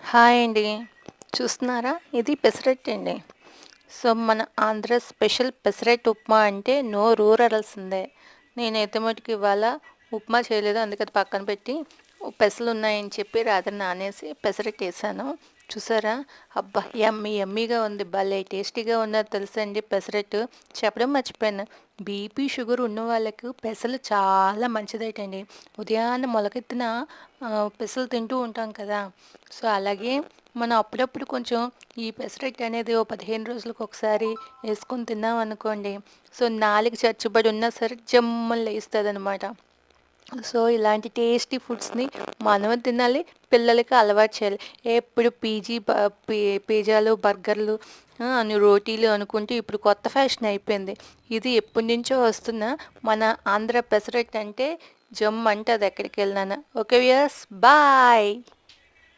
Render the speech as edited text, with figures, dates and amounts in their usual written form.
Hi అండి. చూస్తున్నారా? ఇది పెసరట్టు అండి. సో, మన ఆంధ్ర స్పెషల్ పెసరట్టు ఉప్మా అంటే నోరూరాల్సిందే. నేనైతే మటుకు ఇవాళ ఉప్మా చేయలేదు. అందుకే అది పక్కన పెట్టి పెసలున్నాయని చెప్పి రాత్రి నానేసి పెసరట్టేసాను. చూసారా? అబ్బా! యమ్మీ యమ్మీగా ఉంది. భలే టేస్టీగా ఉన్నది తెలుసండి పెసరట్టు. చెప్పడం మర్చిపోయాను. బీపీ, షుగర్ ఉన్న వాళ్ళకు పెసలు చాలా మంచిదటండి. ఉదయాన్నే మొలకెత్తిన పెసలు తింటూ ఉంటాం కదా! సో, అలాగే మనం అప్పుడప్పుడు కొంచెం ఈ పెసరట్టు అనేది ఓ 15 రోజులకు ఒకసారి వేసుకొని తిన్నామనుకోండి. సో, నాలుక చచ్చుబడి ఉన్నా సరే జమ్మున లేస్తదనమాట. సో, ఇలాంటి టేస్టీ ఫుడ్స్‌ని మనం తినాలి, పిల్లలకి అలవాటు చేయాలి. ఎప్పుడు పిజ్జాలు, బర్గర్‌లు అని రోటీలు అనుకుంటూ ఇప్పుడు కొత్త ఫ్యాషన్ అయిపోయింది. ఇది ఎప్పటినుంచో వస్తున్న మన ఆంధ్ర పెసరట్టు అంటే జమ్మంటది ఎక్కడికెళ్ళినాను. Okay viewers, bye.